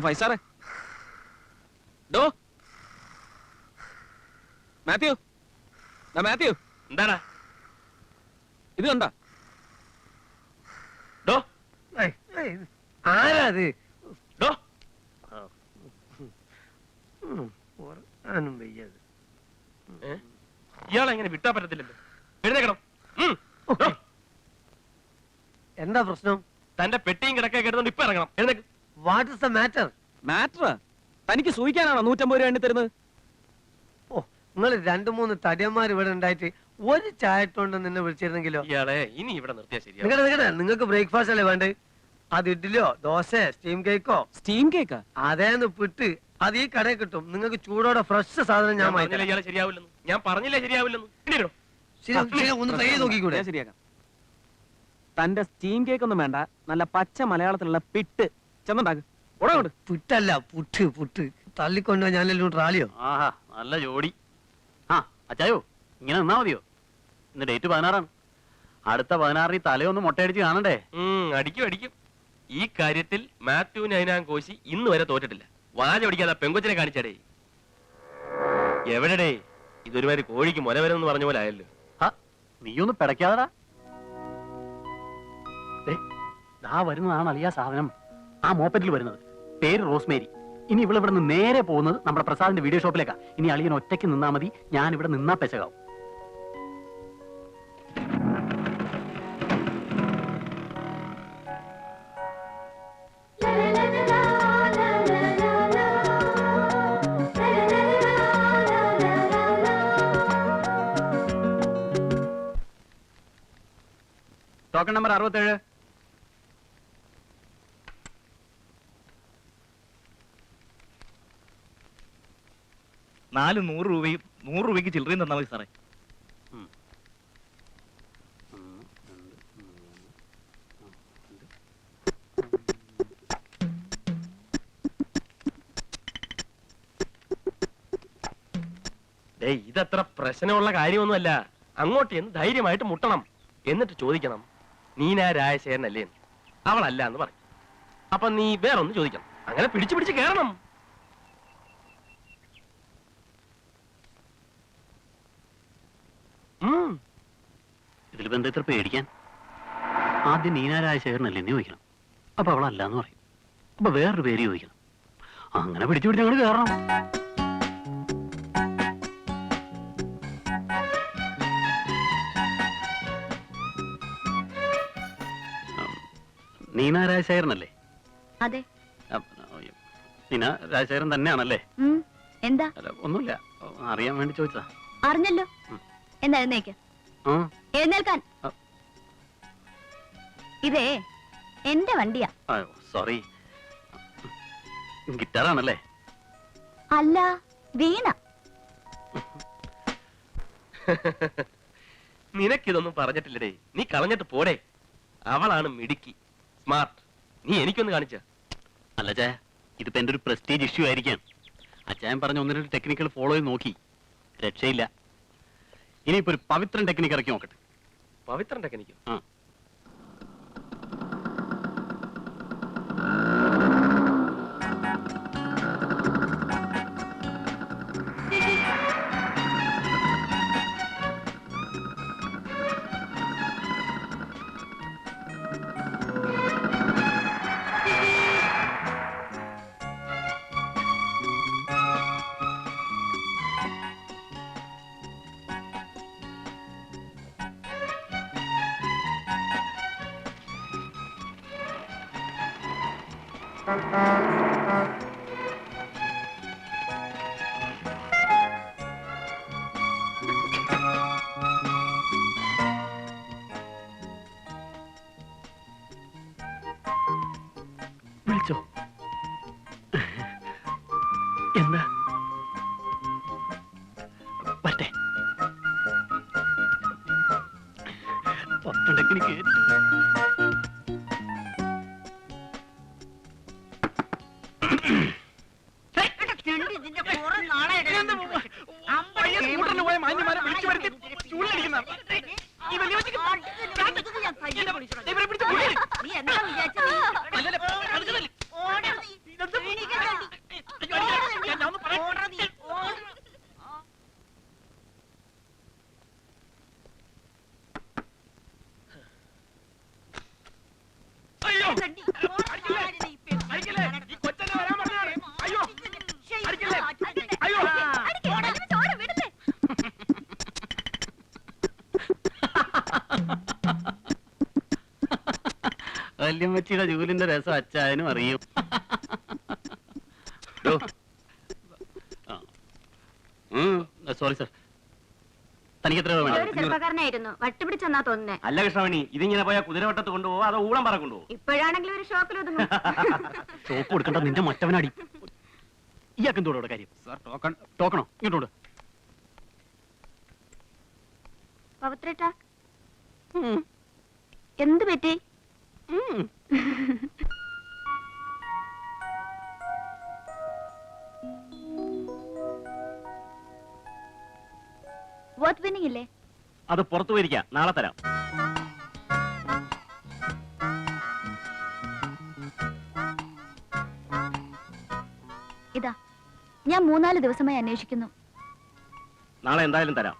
ഫൈസാറേ, ഡോ മാത്യു, മാത്യു, എന്താടാ ഇത് കണ്ട? ഡോ ആരാ അത്? ഡോ വയ്യത്. ഇയാളെങ്ങനെ വിട്ടാ പറ്റത്തില്ലല്ലോ. എഴുന്നേക്കണം. എന്താ പ്രശ്നം? തന്റെ പെട്ടിയും കിടക്കെ കേട്ടുകൊണ്ട് ഇപ്പൊ ഇറങ്ങണം. എഴുന്നേക്ക്. What is the matter? മാറ്ററാ? തനിക്ക് സൂഹിക്കാനാണോ 150 രൂപ എണ്ണി തരുന്നത്? ഓ, നിങ്ങൾ 2-3 തടിയന്മാർ ഇവിടെ ഉണ്ടായിട്ട് ഒരു ചായ ഇട്ടോണ്ട് നിന്നെ വിളിച്ചിരുന്നെങ്കിലോ? ഇയാളെ ഇനി ഇവിടെ നിർത്തിയാ ശരിയാ. നിങ്ങൾക്ക് ബ്രേക്ക്ഫാസ്റ്റ് അല്ലേ വേണ്ടേ? അത് ഇഡ്ഡലിയോ ദോശ സ്റ്റീം കേക്കോ? സ്റ്റീം കേക്കാ? അതേന്ന് പിട്ട് അത് ഈ കടയിൽ കിട്ടും. നിങ്ങൾക്ക് ചൂടോടെ ഫ്രഷ് സാധനം ഞാൻ പറഞ്ഞില്ല ഇയാളെ ശരിയാവില്ലെന്ന്. ഞാൻ പറഞ്ഞില്ലേ ശരിയാവില്ലെന്ന്. ഒന്ന് ട്രൈ ചെയ്ത് നോക്കിക്കൂടെ? ശരിയാക്കാം. തന്റെ സ്റ്റീം കേക്ക് ഒന്നും വേണ്ട, നല്ല പച്ച മലയാളത്തിലുള്ള പിട്ട് ചെന്നുണ്ടാക്ക്. ഓടോണ്ട്. പുറ്റല്ല പുട്ട്. പുട്ട് തള്ളിക്കൊണ്ടോ ഞാനെല്ലാം ട്രാലിയോ? ആഹാ, നല്ല ജോഡി. ആ അച്ചായോ, ഇങ്ങനെ നിന്നാ മതിയോ? ഇന്ന് ഡേറ്റ് 16ആണ്. അടുത്ത 16 തലയൊന്ന് മുട്ടയടിച്ച് കാണണ്ടേ? അടിക്കും അടിക്കും. ഈ കാര്യത്തിൽ മാത്യു നൈനാൻ കോശി ഇന്ന് വരെ തോറ്റിട്ടില്ല. വാച പിടിക്കാതെ പെങ്കൊച്ചിനെ കാണിച്ചടേ. എവിടെടേ? ഇതൊരുമാതിരി കോഴിക്ക് മുല വരുമെന്ന് പറഞ്ഞ പോലെ ആയല്ലോ. നീയൊന്ന് പിടയ്ക്കാതടാ. വരുന്നതാണ് അളിയ സാധനം. ആ മോപ്പറ്റിൽ വരുന്നത്. പേര് റോസ്മേരി. ഇനി ഇവിടെ നിന്ന് നേരെ പോകുന്നത് നമ്മുടെ പ്രസാദിന്റെ വീഡിയോ ഷോപ്പിലേക്കാ. ഇനി അളിയൻ ഒറ്റയ്ക്ക് നിന്നാ മതി. ഞാൻ ഇവിടെ നിന്നാ പെശകാവും. Token number 67. നാല് 100 രൂപയും 100 രൂപയ്ക്ക് ചില്ലറയും തന്നാൽ മതി സാറേ. ഇതത്ര പ്രശ്നമുള്ള കാര്യമൊന്നുമല്ല. അങ്ങോട്ട് എന്ന് ധൈര്യമായിട്ട് മുട്ടണം. എന്നിട്ട് ചോദിക്കണം, നീനാ രാജശേഖരനല്ലേ? അവളല്ല എന്ന് പറയും. അപ്പൊ നീ വേറൊന്ന് ചോദിക്കണം. അങ്ങനെ പിടിച്ചു പിടിച്ച് കേറണം. ഇതിൽ ബന്ധം ഇത്ര പേടിക്കാൻ? ആദ്യം നീനാ രാജശേഖരനല്ലേ എന്ന് ചോദിക്കണം. അപ്പൊ അവളല്ല എന്ന് പറയും. അപ്പൊ വേറൊരു പേര് ചോദിക്കണം. അങ്ങനെ പിടിച്ചു പിടിച്ച് അങ്ങോട്ട് കയറണം. നീന രാജശേഖരനല്ലേ? അതെ. നീന രാജശേഖരൻ തന്നെയാണല്ലേ? എന്താ? ഒന്നുമില്ല, അറിയാൻ വേണ്ടി ചോദിച്ചതാ. അറിഞ്ഞല്ലോ. എന്താ എഴുന്നേക്ക്. എഴുന്നേൽക്കാൻ. ഇതേ എന്റെ വണ്ടിയാ. സോറി. ഗിറ്റാറാണല്ലേ? അല്ല, വീണ. നിനക്കിതൊന്നും പറഞ്ഞിട്ടില്ലടേ. നീ കളഞ്ഞിട്ട് പോടേ. അവളാണ് മിടുക്കി, സ്മാർട്ട്. നീ എനിക്കൊന്ന് കാണിച്ച. അല്ല ചായ, ഇതിപ്പോ എന്റെ ഒരു പ്രസ്റ്റീജ് ഇഷ്യൂ ആയിരിക്കാം. അച്ചായൻ പറഞ്ഞ 1-2 ടെക്നിക്കൽ ഫോളോ ചെയ്ത് നോക്കി, രക്ഷയില്ല. ഇനിയിപ്പോ ഒരു പവിത്രൻ ടെക്നിക്ക് ഇറക്കി നോക്കട്ടെ. പവിത്രൻ ടെക്നിക്കോ? ആ. വിളിച്ചോ? എന്താ? വരട്ടെ. ടെക്നിക്ക് വല്യമ്മച്ചിയുടെ ജൂലിന്റെ രസം അച്ചായനും അറിയും. സോറി സാർ, തനിക്ക് എത്ര രൂപ വേണം? ചെറുപ്പക്കാരനായിരുന്നു വട്ടുപിടിച്ചെന്നാ തോന്നുന്നേ. അല്ല കൃഷ്ണമണി, ഇതിങ്ങനെ പോയാൽ കുതിരവട്ടത്ത് കൊണ്ടുപോവോ അതോ ഊളം പറ കൊണ്ടുപോവോ? ഇപ്പോഴാണെങ്കിലും ഒരു ഷോക്കിലൊതുങ്ങും. സോപ്പ് കൊടുക്കണ്ട, നിന്റെ മറ്റവനടി. ഇയാൾക്ക് എന്തോടെ കാര്യം? ടോക്കണോ? ഇങ്ങോട്ട് പവിത്രേട്ടാ, എന്ത് പറ്റി? വർത്ത് വിന്നിംഗ് ഇല്ലേ? അത് പുറത്തു പോയിരിക്കാം, നാളെ തരാം. ഇതാ, ഞാൻ 3-4 ദിവസമായി അന്വേഷിക്കുന്നു. നാളെ എന്തായാലും തരാം.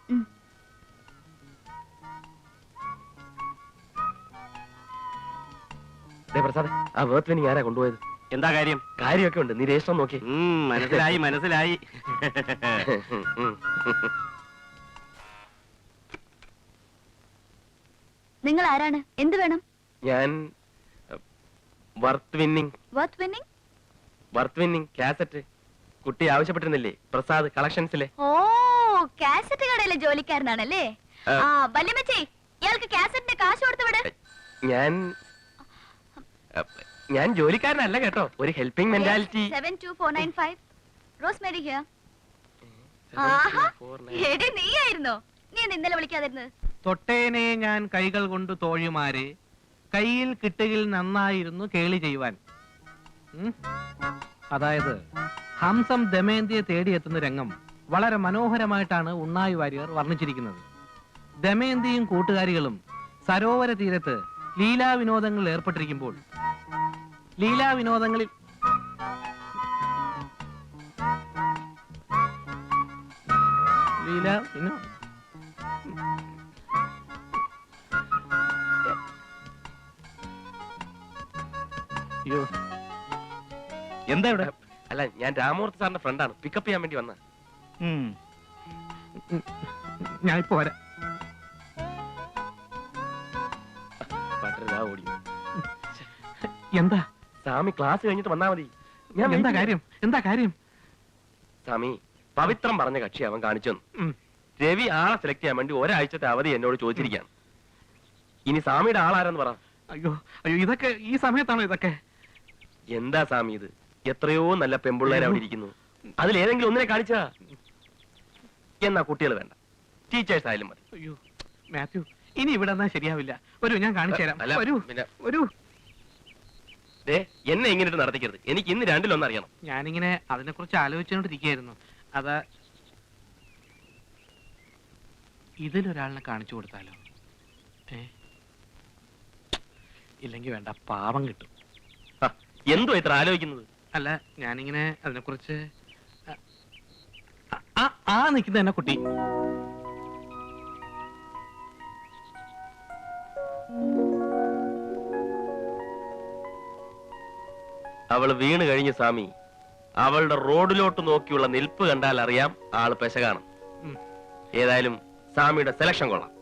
പ്രസാദ്, ആ വേർത്ത് വിന്നിംഗ് ആരാ കൊണ്ടുപോയത്? എന്താ കാര്യം? കാര്യമൊക്കെ ഉണ്ട്, നീ രജിസ്റ്റർ നോക്കി. മനസ്സിലായി മനസ്സിലായി. നിങ്ങൾ ആരാണ്? എന്ത് വേണം? ഞാൻ worth winning. Worth winning? Worth winning cassette കുട്ടി ആവശ്യപ്പെട്ടിരുന്നില്ലേ പ്രസാദ് കളക്ഷൻസിലെ? ഓ, കാസറ്റ് കടയിലെ ജോലിക്കാരനാണല്ലേ? ആ, വല്യമ്മച്ചി, ഇയാൾക്ക് കാസറ്റിന്റെ കാശ് കൊടുത്തു വിട്. ഞാൻ ജോലിക്കാരനല്ല കേട്ടോ, ഒരു ഹെൽപ്പിംഗ് മെന്റാലിറ്റി. 72495 Rosemary here. ആഹാ, എടി നീയായിരുന്നോ? നീ ഇന്നലെ വിളിക്കാതിരുന്നത്? തൊട്ടേനെ ഞാൻ കൈകൾ കൊണ്ട് തോഴിമാരെ, കയ്യിൽ കിട്ടുകിൽ നന്നായിരുന്നു കേളി ചെയ്യുവാൻ. അതായത് ഹംസം ദമയന്തിയെ തേടിയെത്തുന്ന രംഗം വളരെ മനോഹരമായിട്ടാണ് ഉണ്ണായി വാര്യർ വർണ്ണിച്ചിരിക്കുന്നത്. ദമയന്തിയും കൂട്ടുകാരികളും സരോവര തീരത്ത് ലീലാവിനോദങ്ങളിൽ ഏർപ്പെട്ടിരിക്കുമ്പോൾ ലീലാവിനോദങ്ങളിൽ അയ്യോ, എന്താ ഇവിടെ? അല്ല, ഞാൻ രാമൂർത്തി സാറിന്റെ ഫ്രണ്ടാണ്, പിക്കപ്പ് ചെയ്യാൻ വേണ്ടി വന്ന. ഞാൻ ഇപ്പൊ വരാം. ഓടി. എന്താ സ്വാമി ക്ലാസ് കഴിഞ്ഞിട്ട് വന്നാ മതി. എന്താ കാര്യം? എന്താ കാര്യം? സ്വാമി പവിത്രം പറഞ്ഞ കക്ഷി അവൻ കാണിച്ചു തന്നു. രവി ആളെ സെലക്ട് ചെയ്യാൻ വേണ്ടി ഒരാഴ്ചത്തെ അവധി എന്നോട് ചോദിച്ചിരിക്കുകയാണ്. ഇനി സ്വാമിയുടെ ആളാരെന്ന് പറ. അയ്യോ അയ്യോ, ഇതൊക്കെ ഈ സമയത്താണോ ഇതൊക്കെ? എന്താ സ്വാമി ഇത്? എത്രയോ നല്ല പെമ്പിള്ളേർ അവിടെ ഇരിക്കുന്നു, അതിലേതെങ്കിലും ഒന്നിനെ കാണിച്ചാ. എന്നാ കുട്ടികൾ വേണ്ട, ടീച്ചേഴ്സ് ആയാലും മതി. അയ്യോ മാത്യു, ഇനി ഇവിടെ എന്നാ ശരിയാവില്ല. ഒരു ഞാൻ കാണിച്ചു തരാം. അല്ല, ഒരു പിന്നെ ഒരു എന്നെ ഇങ്ങനെ നടത്തിക്കരുത്. എനിക്ക് ഇന്ന് രണ്ടിലൊന്നും അറിയണം. ഞാനിങ്ങനെ അതിനെ കുറിച്ച് ആലോചിച്ചുകൊണ്ടിരിക്കുകയായിരുന്നു. അതാ, ഇതിലൊരാളിനെ കാണിച്ചു കൊടുത്താലോ? ഇല്ലെങ്കിൽ വേണ്ട, പാവം കിട്ടും. എന്തോ ഇത്ര ആലോചിക്കുന്നത്? അല്ല, ഞാനിങ്ങനെ അതിനെ കുറിച്ച് നിൽക്കുന്ന എന്നെ കുട്ടി. അവള് വീണ് കഴിഞ്ഞു സ്വാമി. അവളുടെ റോഡിലോട്ട് നോക്കിയുള്ള നിൽപ്പ് കണ്ടാൽ അറിയാം ആള് പെശകാണ്. ഏതായാലും സ്വാമിയുടെ സെലക്ഷൻ കൊള്ളാം.